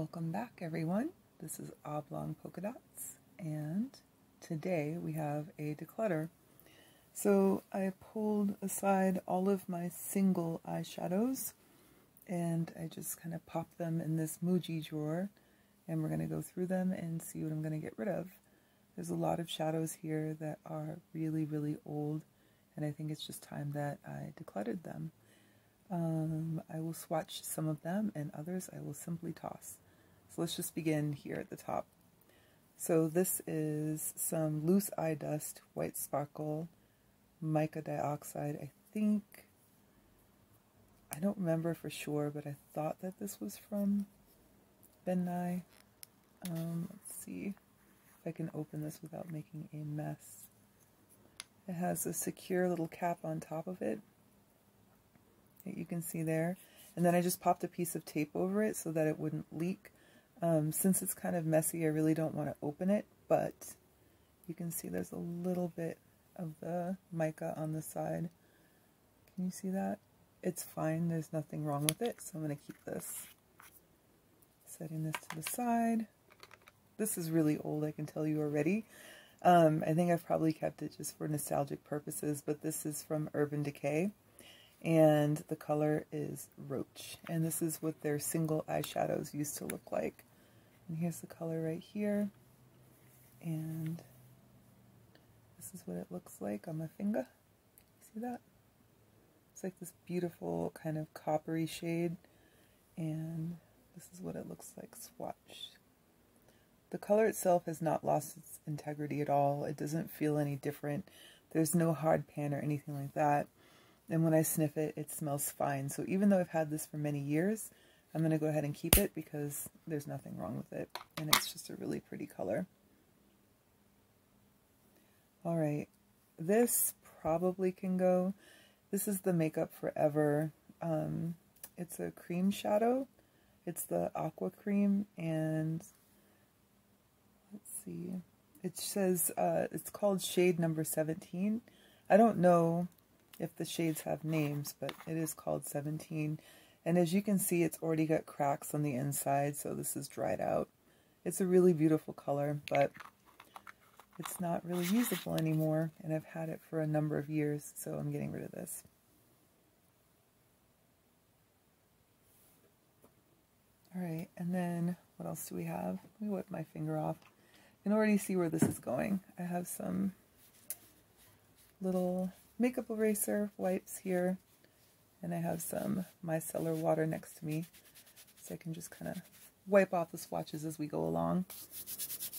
Welcome back, everyone. This is Oblong Polka Dots, and today we have a declutter. So I pulled aside all of my single eyeshadows, and I just kind of popped them in this Muji drawer, and we're going to go through them and see what I'm going to get rid of. There's a lot of shadows here that are really, really old, and I think it's just time that I decluttered them. I will swatch some of them, and others I will simply toss. So let's just begin here at the top. So this is some loose eye dust, white sparkle, mica dioxide. I don't remember for sure, but I thought that this was from Ben Nye. Let's see if I can open this without making a mess. It has a secure little cap on top of it that you can see there. And then I just popped a piece of tape over it so that it wouldn't leak. Since it's kind of messy, I really don't want to open it, but you can see there's a little bit of the mica on the side. Can you see that? It's fine. There's nothing wrong with it, so I'm going to keep this. Setting this to the side. This is really old, I can tell you already. I think I've probably kept it just for nostalgic purposes, but this is from Urban Decay. And the color is Roach, and this is what their single eyeshadows used to look like. And here's the color right here, and this is what it looks like on my finger. See that? It's like this beautiful kind of coppery shade, and this is what it looks like swatched. The color itself has not lost its integrity at all. It doesn't feel any different. There's no hard pan or anything like that. And when I sniff it, it smells fine. So even though I've had this for many years, I'm going to go ahead and keep it because there's nothing wrong with it. And it's just a really pretty color. Alright, this probably can go. This is the Makeup Forever. It's a cream shadow. It's the Aqua Cream, and let's see. It says it's called shade number 17. I don't know if the shades have names, but it is called 17. And as you can see, it's already got cracks on the inside, so this is dried out. It's a really beautiful color, but it's not really usable anymore, and I've had it for a number of years, so I'm getting rid of this. Alright, and then what else do we have? Let me wipe my finger off. You can already see where this is going. I have some little makeup eraser wipes here, and I have some micellar water next to me, so I can just kind of wipe off the swatches as we go along.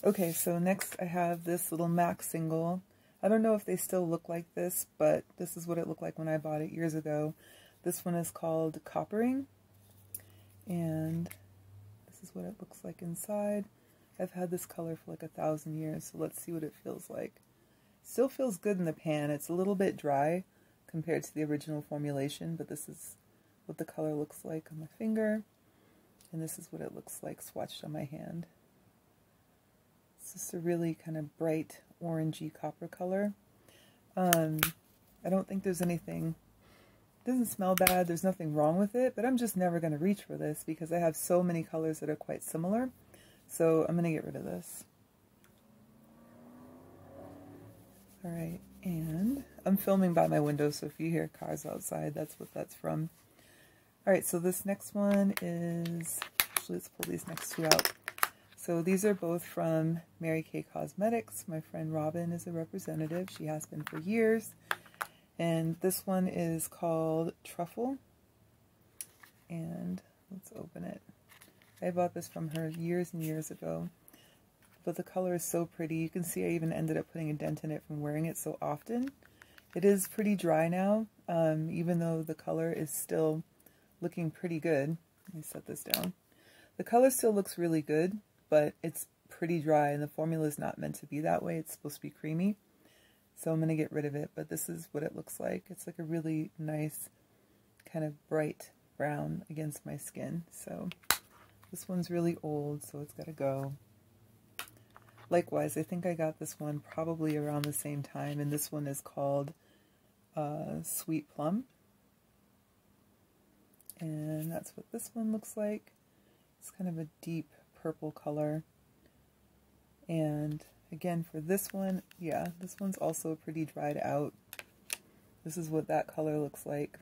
Okay, so next I have this little MAC single. I don't know if they still look like this, but this is what it looked like when I bought it years ago. This one is called Coppering, and this is what it looks like inside. I've had this color for like 1,000 years, so let's see what it feels like. Still feels good in the pan. It's a little bit dry compared to the original formulation, but this is what the color looks like on my finger, and this is what it looks like swatched on my hand. It's just a really kind of bright orangey copper color. I don't think there's anything, it doesn't smell bad, there's nothing wrong with it, but I'm just never going to reach for this because I have so many colors that are quite similar, so I'm going to get rid of this. Alright, and I'm filming by my window, so if you hear cars outside, that's what that's from. Alright, so this next one is, actually let's pull these next two out. So these are both from Mary Kay Cosmetics. My friend Robin is a representative. She has been for years. And this one is called Truffle. And let's open it. I bought this from her years and years ago. But the color is so pretty. You can see I even ended up putting a dent in it from wearing it so often. It is pretty dry now, even though the color is still looking pretty good. Let me set this down. The color still looks really good, but it's pretty dry, and the formula is not meant to be that way. It's supposed to be creamy. So I'm going to get rid of it, but this is what it looks like. It's like a really nice kind of bright brown against my skin. So this one's really old, so it's got to go. Likewise, I think I got this one probably around the same time, and this one is called Sweet Plum. And that's what this one looks like. It's kind of a deep purple color. And again, for this one, yeah, this one's also pretty dried out. This is what that color looks like.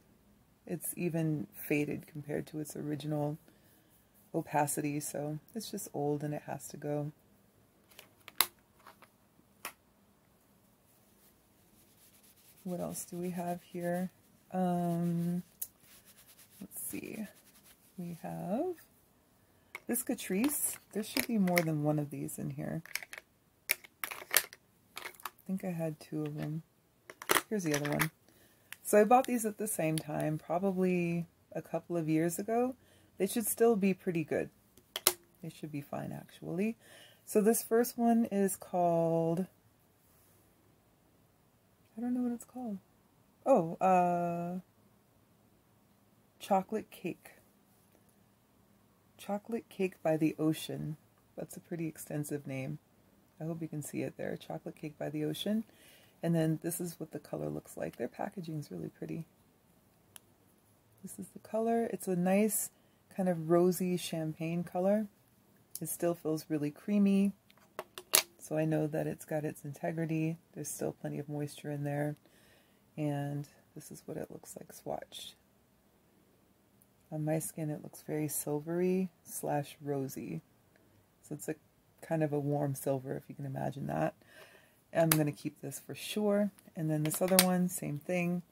It's even faded compared to its original opacity, so it's just old and it has to go. What else do we have here? Let's see. We have this Catrice. There should be more than one of these in here. I think I had 2 of them. Here's the other one. So I bought these at the same time, probably a couple of years ago. They should still be pretty good. They should be fine, actually. So this first one is called, I don't know what it's called. Oh, Chocolate Cake. Chocolate Cake by the Ocean. That's a pretty extensive name. I hope you can see it there. Chocolate Cake by the Ocean. And then this is what the color looks like. Their packaging is really pretty. This is the color. It's a nice kind of rosy champagne color. It still feels really creamy. So I know that it's got its integrity. There's still plenty of moisture in there. And this is what it looks like swatched. On my skin, it looks very silvery / rosy. So it's a kind of a warm silver, if you can imagine that. I'm going to keep this for sure. And then this other one, same thing.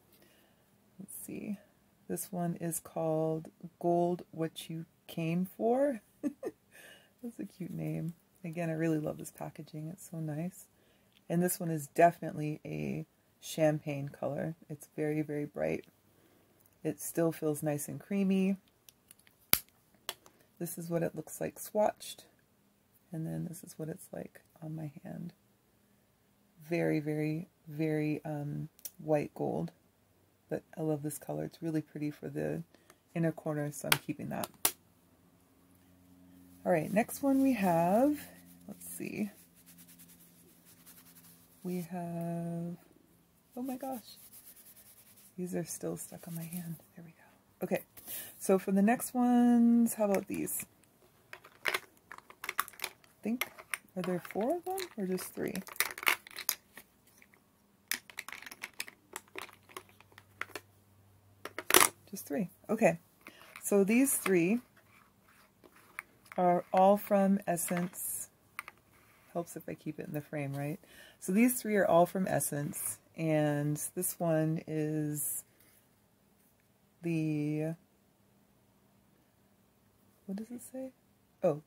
Let's see. This one is called Gold What You Came For. That's a cute name. Again, I really love this packaging. It's so nice. And this one is definitely a champagne color. It's very, very bright. It still feels nice and creamy. This is what it looks like swatched. And then this is what it's like on my hand. Very, very, very white gold. But I love this color. It's really pretty for the inner corner, so I'm keeping that. Alright, next one we have, let's see. We have, oh my gosh. These are still stuck on my hand. There we go. Okay, so for the next ones, how about these? I think, are there 4 of them or just 3? Just 3. Okay, so these 3 are all from Essence. Helps if I keep it in the frame, right? So these 3 are all from Essence, and this one is the, what does it say? Oh,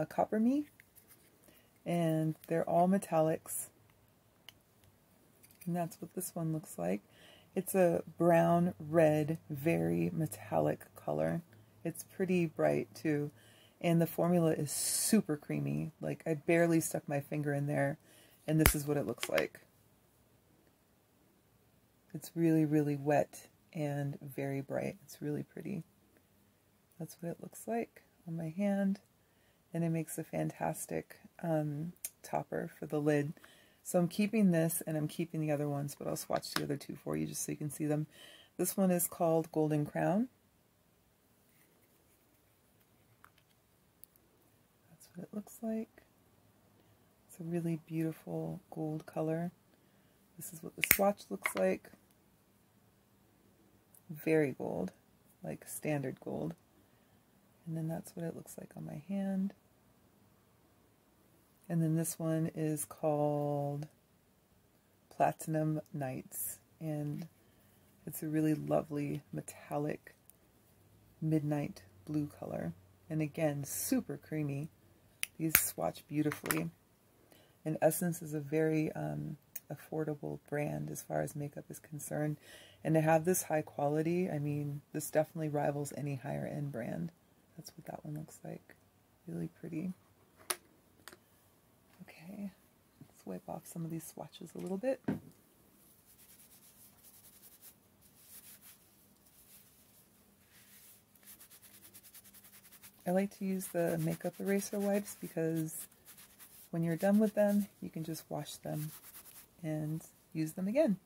Copper Me, and they're all metallics, and that's what this one looks like. It's a brown, red, very metallic color. It's pretty bright too. And the formula is super creamy. Like, I barely stuck my finger in there, and this is what it looks like. It's really, really wet and very bright. It's really pretty. That's what it looks like on my hand. And it makes a fantastic topper for the lid. So I'm keeping this, and I'm keeping the other ones, but I'll swatch the other 2 for you just so you can see them. This one is called Golden Crown. It looks like. It's a really beautiful gold color. This is what the swatch looks like. Very gold, like standard gold. And then that's what it looks like on my hand. And then this one is called Platinum Nights, and it's a really lovely metallic midnight blue color. And again, super creamy. These swatch beautifully. And Essence is a very affordable brand as far as makeup is concerned. And to have this high quality, I mean, this definitely rivals any higher end brand. That's what that one looks like. Really pretty. Okay, let's wipe off some of these swatches a little bit. I like to use the makeup eraser wipes because when you're done with them, you can just wash them and use them again,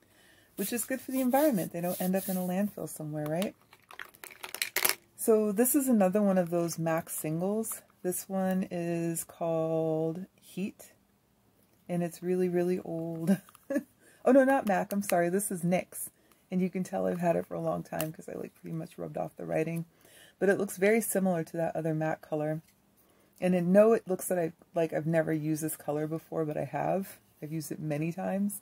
which is good for the environment. They don't end up in a landfill somewhere, right? So this is another one of those MAC singles. This one is called Heat, and it's really, really old. Oh no, not MAC, I'm sorry, this is NYX. And you can tell I've had it for a long time because I like pretty much rubbed off the writing. But it looks very similar to that other matte color. And I know it looks like I've never used this color before, but I have. I've used it many times.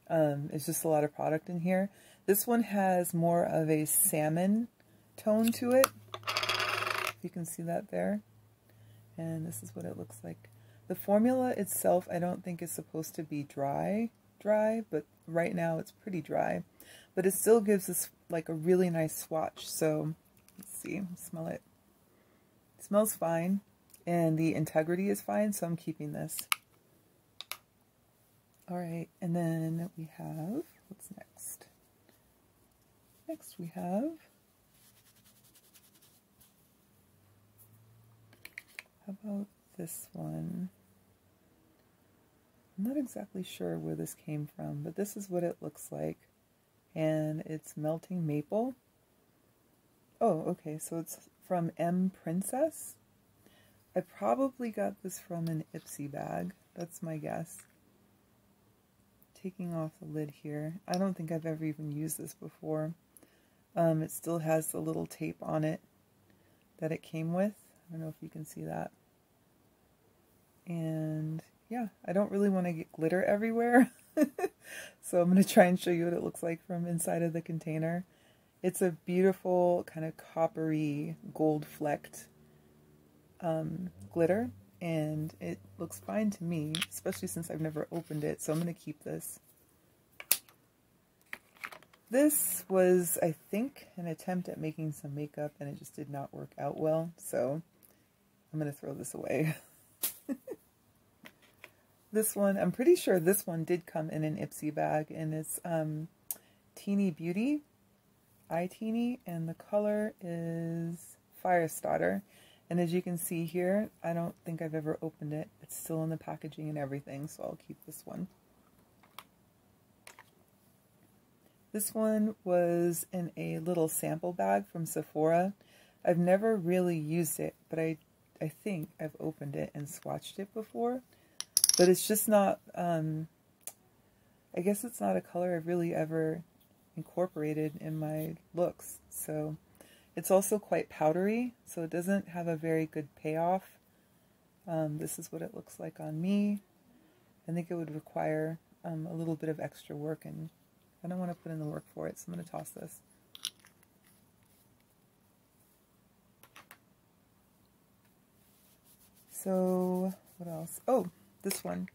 It's just a lot of product in here. This one has more of a salmon tone to it. You can see that there. And this is what it looks like. The formula itself, I don't think is supposed to be dry, but right now it's pretty dry. But it still gives us like a really nice swatch. So let's see, smell it. It smells fine, and the integrity is fine, so I'm keeping this. All right, and then we have, what's next? Next we have, how about this one? I'm not exactly sure where this came from, but this is what it looks like. And it's Melting Maple. Oh, okay, so it's from M Princess. I probably got this from an Ipsy bag. That's my guess. Taking off the lid here. I don't think I've ever even used this before. It still has the little tape on it that it came with. I don't know if you can see that. And yeah, I don't really want to get glitter everywhere. So I'm going to try and show you what it looks like from inside of the container. It's a beautiful kind of coppery gold flecked glitter, and it looks fine to me, especially since I've never opened it, so I'm going to keep this. This was, I think, an attempt at making some makeup, and it just did not work out well, so I'm going to throw this away. This one, I'm pretty sure this one did come in an Ipsy bag, and it's Teeny Beauty, Eye Teeny, and the color is Fire Starter. And as you can see here, I don't think I've ever opened it. It's still in the packaging and everything, so I'll keep this one. This one was in a little sample bag from Sephora. I've never really used it, but I think I've opened it and swatched it before. But it's just not, I guess it's not a color I've really ever incorporated in my looks. So it's also quite powdery, so it doesn't have a very good payoff. This is what it looks like on me. I think it would require a little bit of extra work, and I don't want to put in the work for it, so I'm going to toss this. So what else? Oh, this one.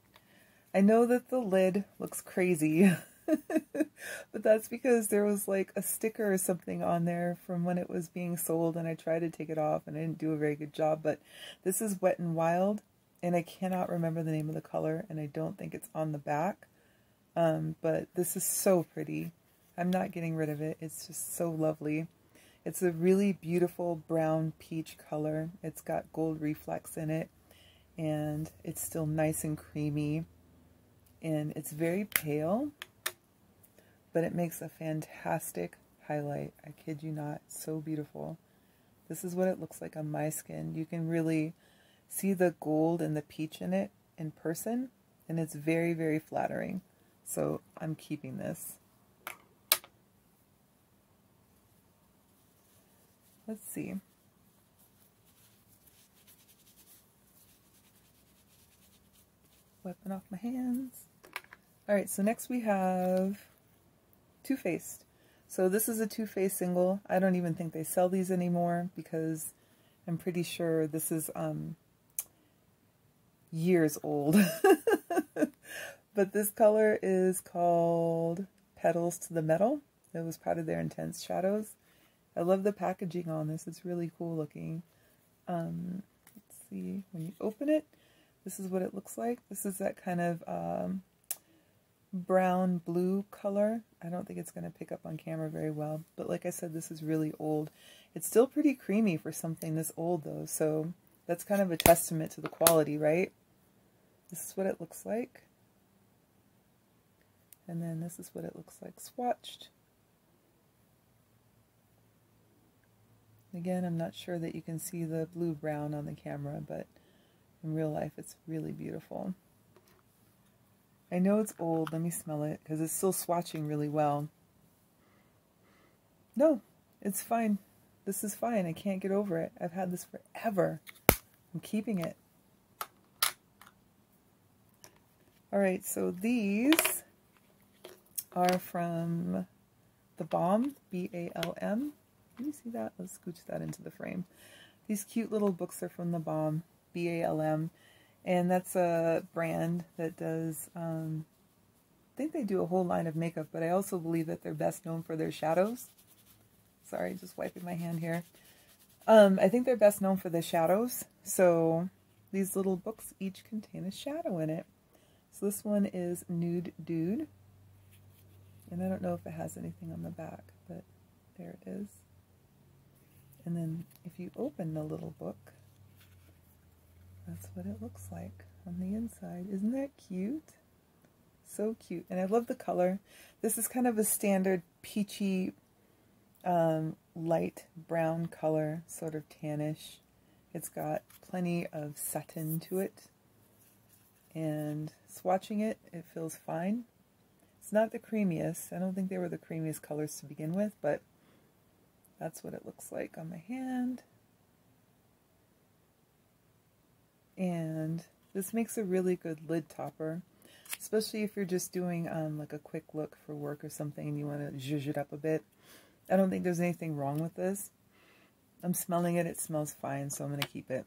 I know that the lid looks crazy, but that's because there was like a sticker or something on there from when it was being sold, and I tried to take it off and I didn't do a very good job. But this is Wet n Wild, and I cannot remember the name of the color, and I don't think it's on the back. But this is so pretty. I'm not getting rid of it. It's just so lovely. It's a really beautiful brown peach color. It's got gold reflex in it, and it's still nice and creamy, and it's very pale, but it makes a fantastic highlight. I kid you not, so beautiful. This is what it looks like on my skin. You can really see the gold and the peach in it in person, and it's very, very flattering. So I'm keeping this. Let's see. Wiping off my hands. Alright, so next we have Too Faced. So this is a Too Faced single. I don't even think they sell these anymore because I'm pretty sure this is years old. But this color is called Petals to the Metal. It was part of their Intense Shadows. I love the packaging on this. It's really cool looking. Let's see, when you open it, this is what it looks like. This is that kind of brown blue color. I don't think it's going to pick up on camera very well, but like I said, this is really old. It's still pretty creamy for something this old though, so that's kind of a testament to the quality, right? This is what it looks like. And then this is what it looks like swatched. Again, I'm not sure that you can see the blue-brown on the camera, but in real life it's really beautiful. I know it's old. Let me smell it, because it's still swatching really well. No, it's fine. This is fine. I can't get over it. I've had this forever. I'm keeping it. Alright, so these are from The Balm, B-A-L-M. Can you see that? Let's scooch that into the frame. These cute little books are from The Balm, B-A-L-M. And that's a brand that does, I think they do a whole line of makeup, but I also believe that they're best known for their shadows. Sorry, just wiping my hand here. I think they're best known for the shadows. So these little books each contain a shadow in it. So this one is Nude Dude. And I don't know if it has anything on the back, but there it is. And then if you open the little book, that's what it looks like on the inside. Isn't that cute? So cute. And I love the color. This is kind of a standard peachy, light brown color, sort of tannish. It's got plenty of satin to it. And swatching it, it feels fine. It's not the creamiest. I don't think they were the creamiest colors to begin with, but that's what it looks like on my hand. And this makes a really good lid topper, especially if you're just doing like a quick look for work or something and you want to zhuzh it up a bit. I don't think there's anything wrong with this. I'm smelling it. It smells fine, so I'm going to keep it.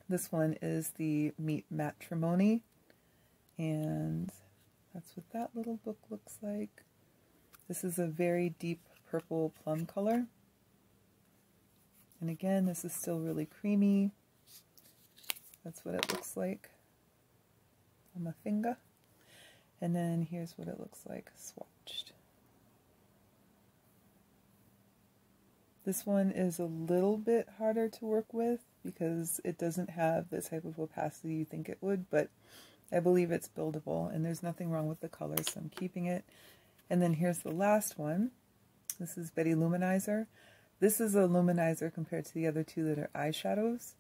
This one is the Meet Matrimony, and that's what that little book looks like. This is a very deep purple plum color. And again, this is still really creamy. That's what it looks like on my finger. And then here's what it looks like swatched. This one is a little bit harder to work with because it doesn't have the type of opacity you think it would, but I believe it's buildable, and there's nothing wrong with the color, so I'm keeping it. And then here's the last one. This is Betty Luminizer. This is a luminizer compared to the other two that are eyeshadows,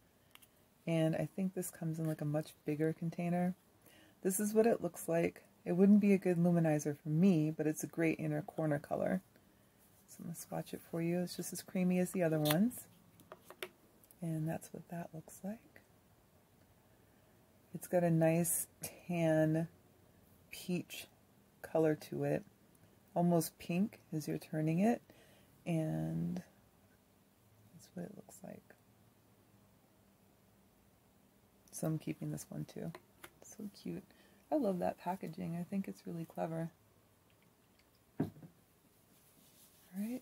and I think this comes in like a much bigger container. This is what it looks like. It wouldn't be a good luminizer for me, but it's a great inner corner color. So I'm going to swatch it for you. It's just as creamy as the other ones. And that's what that looks like. It's got a nice tan peach color to it. Almost pink as you're turning it. And that's what it looks like. So I'm keeping this one too. It's so cute. I love that packaging. I think it's really clever. Alright.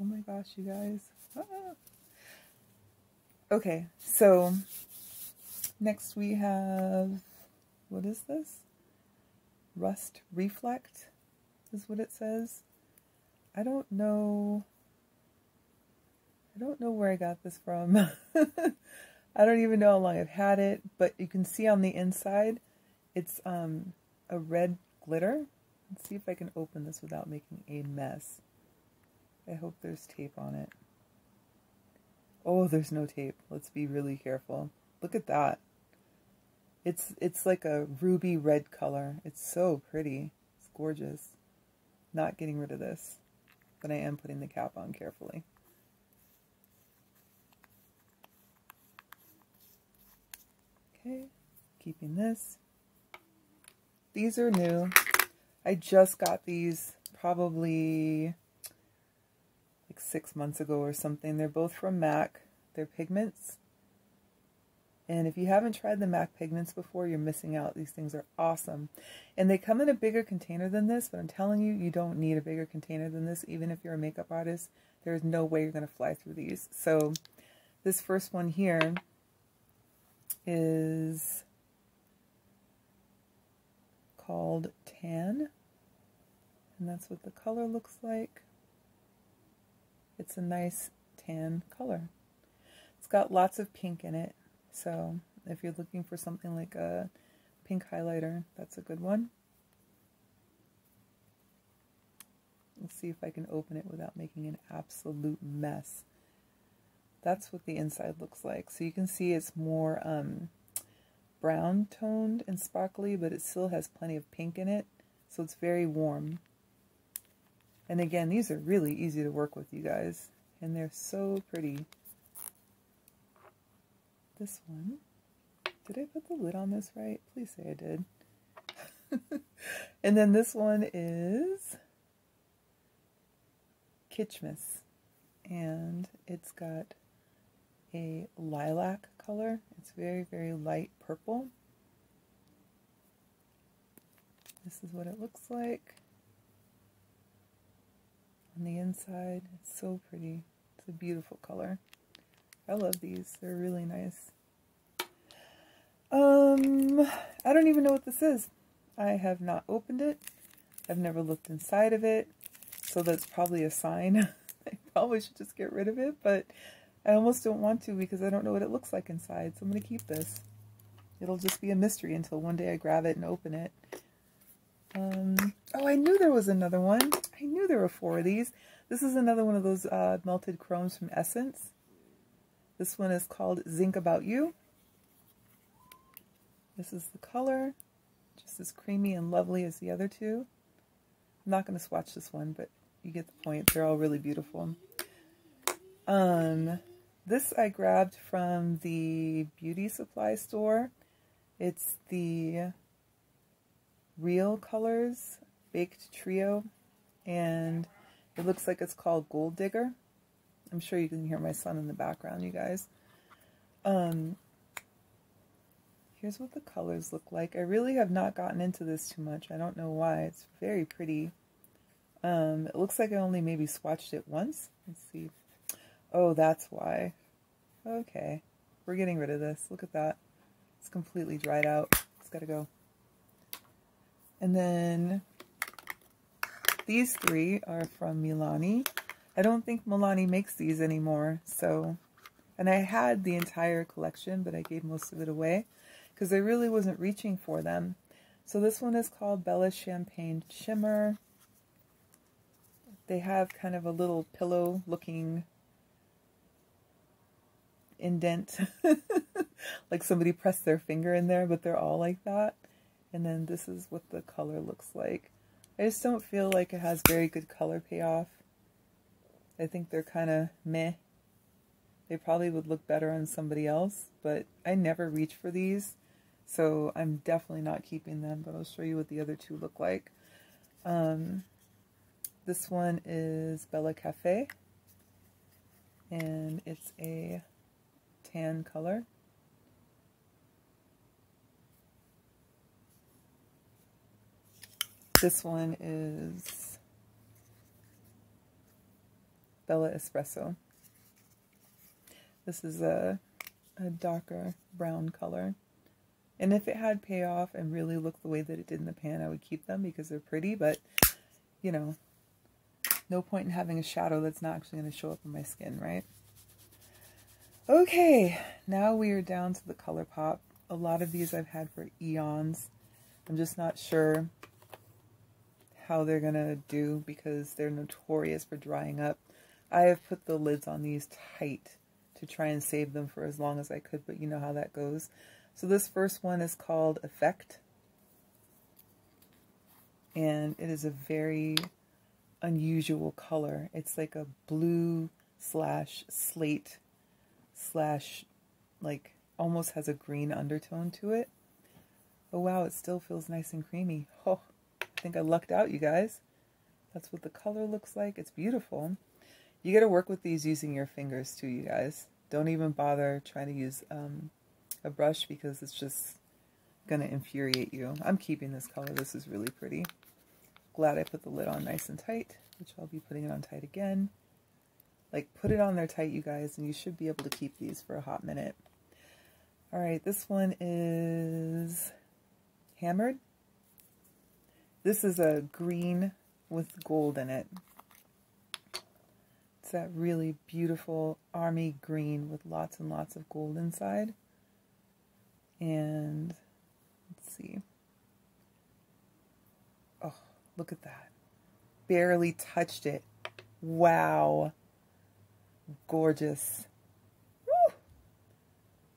Oh my gosh, you guys. Ah. Okay, so next we have, what is this? Rust Reflect is what it says. I don't know where I got this from. I don't even know how long I've had it, but you can see on the inside it's a red glitter. Let's see if I can open this without making a mess. I hope there's tape on it. Oh, there's no tape. Let's be really careful. Look at that. It's like a ruby red color. It's so pretty. It's gorgeous. Not getting rid of this, but I am putting the cap on carefully. Okay, keeping this. These are new. I just got these probably like 6 months ago or something. They're both from MAC. They're pigments. And if you haven't tried the MAC pigments before, you're missing out. These things are awesome. And they come in a bigger container than this, but I'm telling you, you don't need a bigger container than this. Even if you're a makeup artist, there's no way you're going to fly through these. So this first one here is called Tan. And that's what the color looks like. It's a nice tan color. It's got lots of pink in it. So if you're looking for something like a pink highlighter. That's a good one. Let's see if I can open it without making an absolute mess. That's what the inside looks like. So you can see it's more brown toned and sparkly, but it still has plenty of pink in it. So it's very warm. And again, these are really easy to work with, you guys. And they're so pretty. This one, did I put the lid on this right? Please say I did. And then this one is Kitschmas. And it's got a lilac color. It's very, very light purple. This is what it looks like on the inside. It's so pretty. It's a beautiful color. I love these. They're really nice. I don't even know what this is. I have not opened it. I've never looked inside of it. So that's probably a sign. I probably should just get rid of it, but I almost don't want to because I don't know what it looks like inside. So I'm going to keep this. It'll just be a mystery until one day I grab it and open it. Oh, I knew there was another one. I knew there were 4 of these. This is another one of those melted chromes from Essence. This one is called Zinc About You. This is the color. Just as creamy and lovely as the other two. I'm not going to swatch this one, but you get the point. They're all really beautiful. This I grabbed from the beauty supply store. It's the Real Colors Baked Trio, and it looks like it's called Gold Digger. I'm sure you can hear my son in the background, you guys. Here's what the colors look like. I really have not gotten into this too much. I don't know why. It's very pretty. It looks like I only maybe swatched it once. Let's see. Oh, that's why. Okay. We're getting rid of this. Look at that. It's completely dried out. It's got to go. And then these 3 are from Milani. I don't think Milani makes these anymore. So, and I had the entire collection, but I gave most of it away because I really wasn't reaching for them. So this one is called Bella Champagne Shimmer. They have kind of a little pillow looking indent. Like somebody pressed their finger in there, but they're all like that. And then this is what the color looks like. I just don't feel like it has very good color payoff. I think they're kind of meh. They probably would look better on somebody else, but I never reach for these. So I'm definitely not keeping them, but I'll show you what the other 2 look like. This one is Bella Cafe, and it's a tan color. This one is Bella Espresso. This is a darker brown color. And if it had payoff and really looked the way that it did in the pan, I would keep them because they're pretty, but, you know, no point in having a shadow that's not actually going to show up on my skin, right? Okay, now we are down to the ColourPop. A lot of these I've had for eons. I'm just not sure how they're going to do because they're notorious for drying up. I have put the lids on these tight to try and save them for as long as I could, but you know how that goes. So this first one is called Effect, and it is a very unusual color. It's like a blue slash slate slash like almost has a green undertone to it. Oh wow, it still feels nice and creamy. Oh, I think I lucked out, you guys. That's what the color looks like. It's beautiful. You got to work with these using your fingers too, you guys. Don't even bother trying to use a brush because it's just going to infuriate you. I'm keeping this color. This is really pretty. Glad I put the lid on nice and tight, which I'll be putting it on tight again. Like, put it on there tight, you guys, and you should be able to keep these for a hot minute. All right, this one is Hammered. This is a green with gold in it. It's that really beautiful army green with lots and lots of gold inside. And let's see. Oh, look at that. Barely touched it. Wow. Gorgeous. Woo!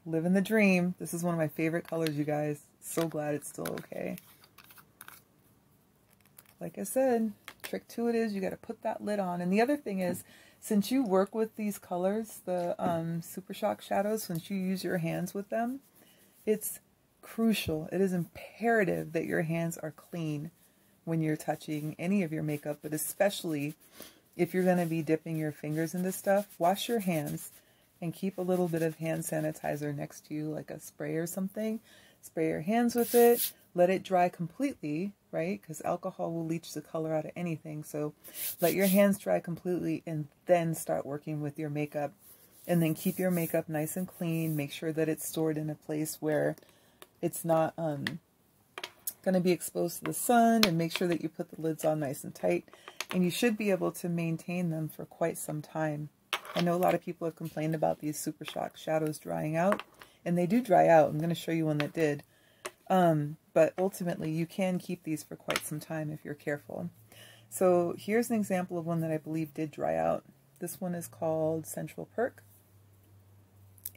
Living the dream. This is one of my favorite colors, you guys. So glad it's still okay. Like I said, trick to it is you got to put that lid on. And the other thing is, since you work with these colors, the Super Shock shadows, since you use your hands with them, it's crucial. It is imperative that your hands are clean when you're touching any of your makeup, but especially if you're going to be dipping your fingers into stuff. Wash your hands and keep a little bit of hand sanitizer next to you, like a spray or something. Spray your hands with it. Let it dry completely, right? Because alcohol will leach the color out of anything. So let your hands dry completely and then start working with your makeup. And then keep your makeup nice and clean. Make sure that it's stored in a place where it's not going to be exposed to the sun. And make sure that you put the lids on nice and tight. And you should be able to maintain them for quite some time. I know a lot of people have complained about these Super Shock shadows drying out. And they do dry out. I'm going to show you one that did. But ultimately, you can keep these for quite some time if you're careful. So here's an example of one that I believe did dry out. This one is called Central Perk.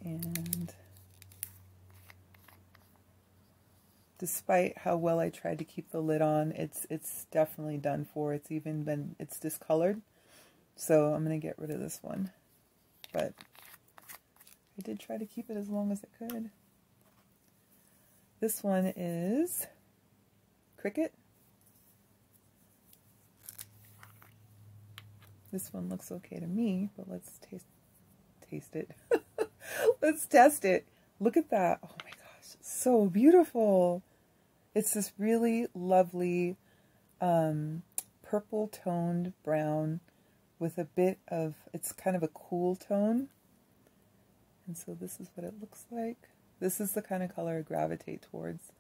And despite how well I tried to keep the lid on, it's definitely done for. It's discolored. So I'm going to get rid of this one. But I did try to keep it as long as I could. This one is Cricket. This one looks okay to me, but let's taste it. Let's test it. Look at that. Oh my gosh, so beautiful. It's this really lovely purple toned brown with a bit of, it's kind of a cool tone. And so this is what it looks like. This is the kind of color I gravitate towards.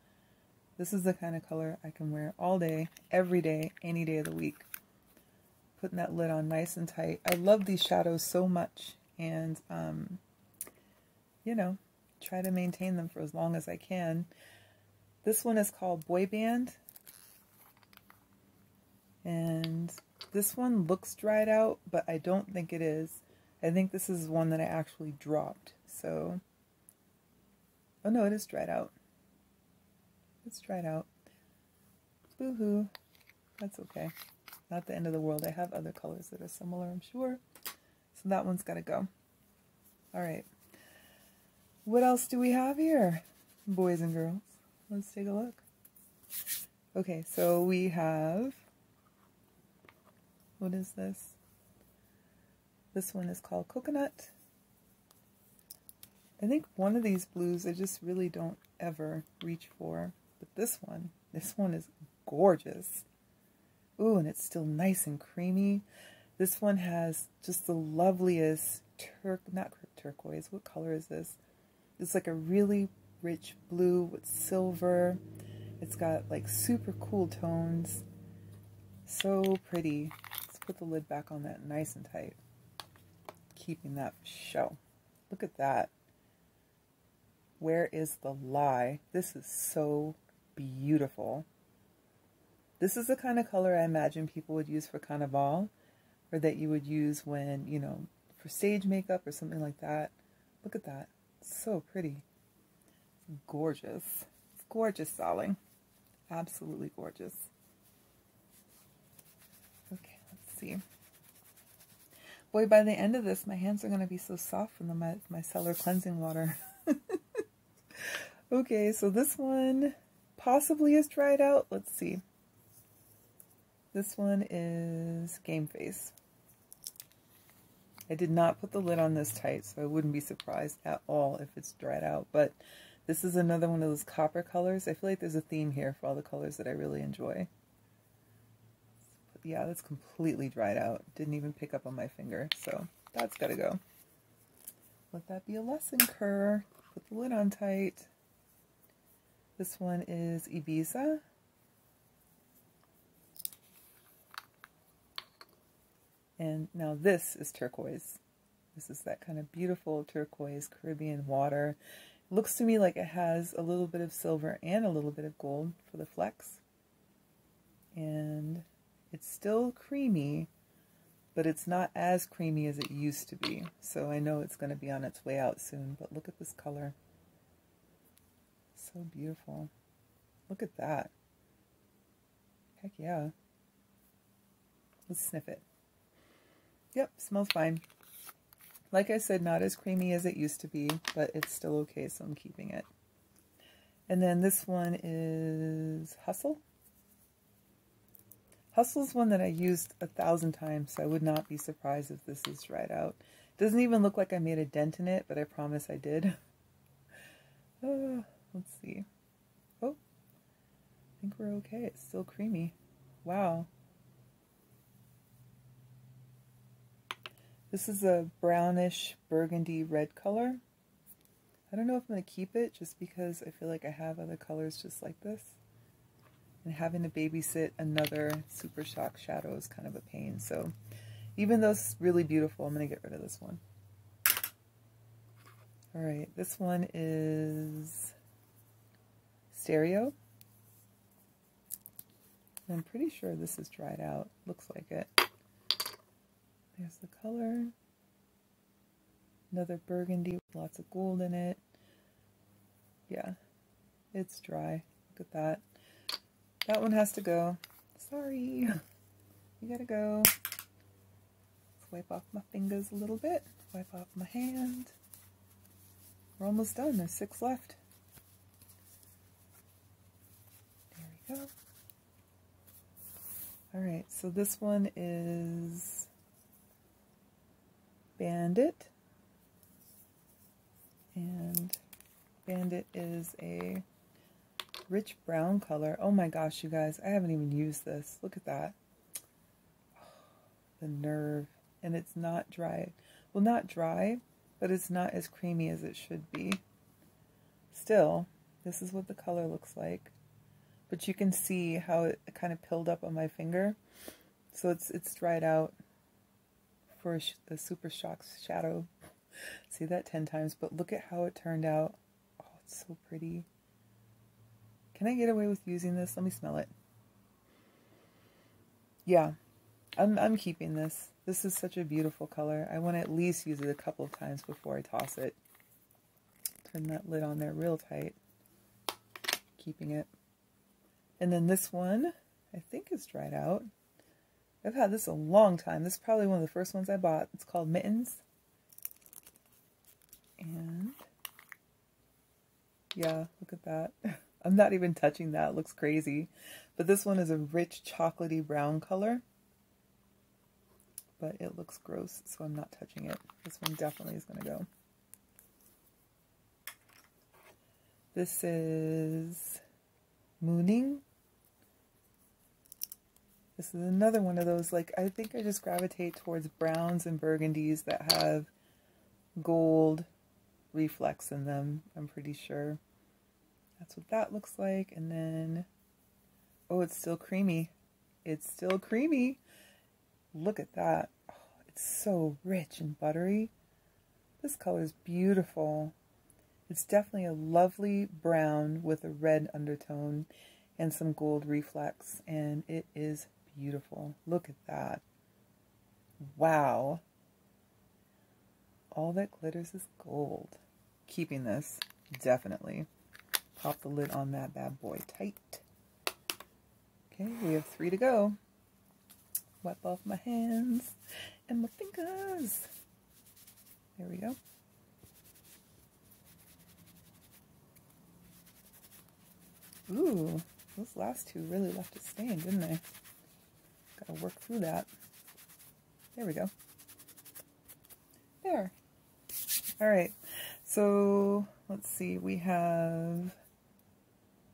This is the kind of color I can wear all day, every day, any day of the week. Putting that lid on nice and tight. I love these shadows so much. And, you know, try to maintain them for as long as I can. This one is called Boy Band. And this one looks dried out, but I don't think it is. I think this is one that I actually dropped. So... oh no, it is dried out. It's dried out. Boo-hoo. That's okay. Not the end of the world. I have other colors that are similar, I'm sure. So that one's got to go. Alright. What else do we have here, boys and girls? Let's take a look. Okay, so we have... what is this? This one is called Coconut. I think one of these blues I just really don't ever reach for. But this one is gorgeous. Ooh, and it's still nice and creamy. This one has just the loveliest not turquoise. What color is this? It's like a really rich blue with silver. It's got like super cool tones. So pretty. Let's put the lid back on that nice and tight. Keeping that for show. Look at that. Where is the lie? This is so beautiful. This is the kind of color I imagine people would use for Carnival, or that you would use when, you know, for stage makeup or something like that. Look at that. It's so pretty. It's gorgeous. It's gorgeous, darling. Absolutely gorgeous. Okay, let's see. Boy, by the end of this, my hands are going to be so soft from the micellar cleansing water. Okay, so this one possibly is dried out. Let's see. This one is Game Face. I did not put the lid on this tight, so I wouldn't be surprised at all if it's dried out. But this is another one of those copper colors. I feel like there's a theme here for all the colors that I really enjoy. But yeah, that's completely dried out. Didn't even pick up on my finger, so that's got to go. Let that be a lesson, Kerr. Put the lid on tight. This one is Ibiza. And now this is turquoise. This is that kind of beautiful turquoise Caribbean water Looks to me like it has a little bit of silver and a little bit of gold for the flecks. And it's still creamy, but it's not as creamy as it used to be. So I know it's going to be on its way out soon, but look at this color. So beautiful. Look at that. Heck yeah. Let's sniff it. Yep, smells fine. Like I said, not as creamy as it used to be, but it's still okay, so I'm keeping it. And then this one is Hustle. Hustle's one that I used 1,000 times, so I would not be surprised if this is dried out. It doesn't even look like I made a dent in it, but I promise I did. Let's see. Oh, I think we're okay. It's still creamy. Wow. This is a brownish burgundy red color. I don't know if I'm going to keep it just because I feel like I have other colors just like this. And having to babysit another Super Shock shadow is kind of a pain. So even though it's really beautiful, I'm going to get rid of this one. Alright, this one is Stereo. I'm pretty sure this is dried out. Looks like it. There's the color. Another burgundy with lots of gold in it. Yeah, it's dry. Look at that. That one has to go. Sorry. You gotta go. Let's wipe off my fingers a little bit. Wipe off my hand. We're almost done. There's 6 left. There we go. Alright, so this one is Bandit. And Bandit is a rich brown color. Oh my gosh, you guys, I haven't even used this. Look at that. Oh, the nerve. And it's not dry. Well, not dry, but it's not as creamy as it should be. Still, this is what the color looks like. But you can see how it kind of pilled up on my finger. So it's dried out for the Super Shock shadow. See that 10 times, but look at how it turned out. Oh, it's so pretty. Can I get away with using this? Let me smell it. Yeah, I'm keeping this. This is such a beautiful color. I want to at least use it a couple of times before I toss it. Turn that lid on there real tight. Keeping it. And then this one, I think is dried out. I've had this a long time. This is probably one of the first ones I bought. It's called Mittens. And yeah, look at that. I'm not even touching that. It looks crazy. But this one is a rich chocolatey brown color. But it looks gross, so I'm not touching it. This one definitely is going to go. This is Mooning. This is another one of those, like, I think I just gravitate towards browns and burgundies that have gold reflex in them, I'm pretty sure. That's what that looks like. And then, oh, it's still creamy. It's still creamy. Look at that. Oh, it's so rich and buttery. This color is beautiful. It's definitely a lovely brown with a red undertone and some gold reflex, and it is beautiful. Look at that. Wow. All that glitters is gold. Keeping this, definitely. Pop the lid on that bad boy tight. Okay, we have 3 to go. Wipe off my hands and my fingers. There we go. Ooh, those last 2 really left a stain, didn't they? Gotta work through that. There we go. There. Alright, so let's see. We have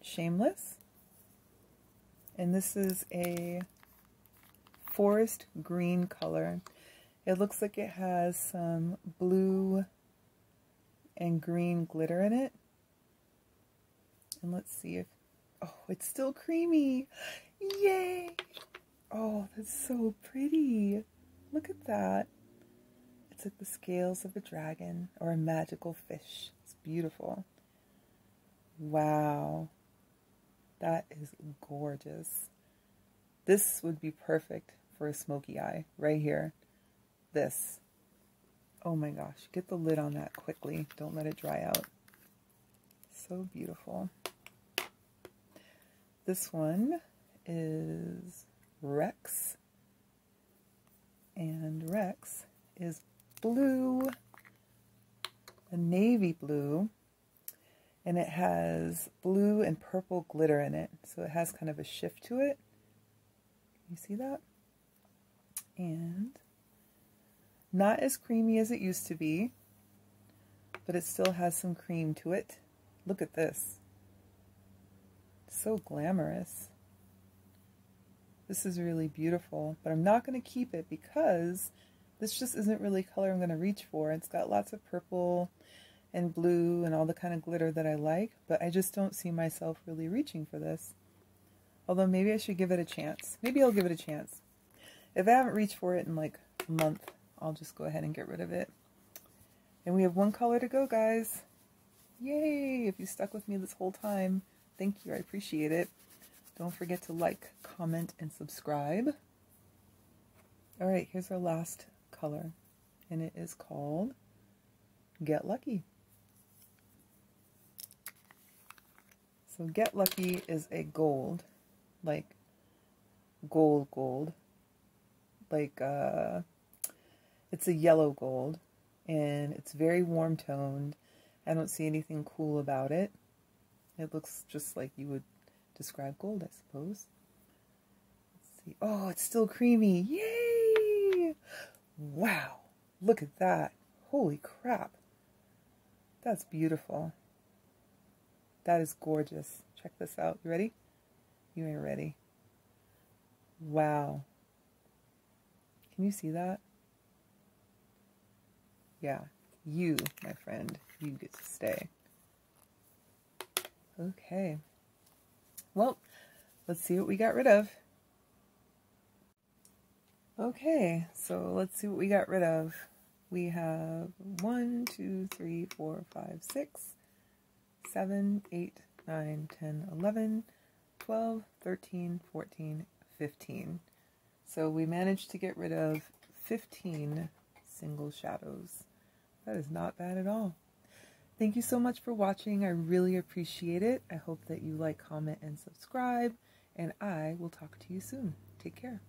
Shameless. And this is a forest green color. It looks like it has some blue and green glitter in it. And let's see if, oh, it's still creamy. Yay! Oh, that's so pretty. Look at that. It's like the scales of a dragon or a magical fish. It's beautiful. Wow, that is gorgeous. This would be perfect for a smoky eye right here. This. Oh my gosh, get the lid on that quickly. Don't let it dry out. So beautiful. This one is Rex. And Rex is blue, a navy blue, and it has blue and purple glitter in it. So it has kind of a shift to it. You see that? And not as creamy as it used to be, but it still has some cream to it. Look at this. So glamorous. This is really beautiful, but I'm not going to keep it because this just isn't really color I'm going to reach for. It's got lots of purple and blue and all the kind of glitter that I like, but I just don't see myself really reaching for this. Although maybe I should give it a chance. Maybe I'll give it a chance. If I haven't reached for it in like a month, I'll just go ahead and get rid of it. And we have one color to go, guys. Yay! If you stuck with me this whole time, thank you. I appreciate it. Don't forget to like, comment, and subscribe. All right, here's our last color, and it is called Get Lucky. So Get Lucky is a gold, like gold, like it's a yellow gold, and it's very warm toned. I don't see anything cool about it. It looks just like you would describe gold, I suppose. Let's see. Oh, it's still creamy. Yay! Wow, look at that. Holy crap. That's beautiful. That is gorgeous. Check this out. You ready? You ain't ready. Wow. Can you see that? Yeah, you, my friend, you get to stay. Okay. Well, let's see what we got rid of. Okay, so let's see what we got rid of. We have 1, 2, 3, 4, 5, 6, 7, 8, 9, 10, 11, 12, 13, 14, 15. So we managed to get rid of 15 single shadows. That is not bad at all. Thank you so much for watching. I really appreciate it. I hope that you like, comment, and subscribe, and I will talk to you soon. Take care.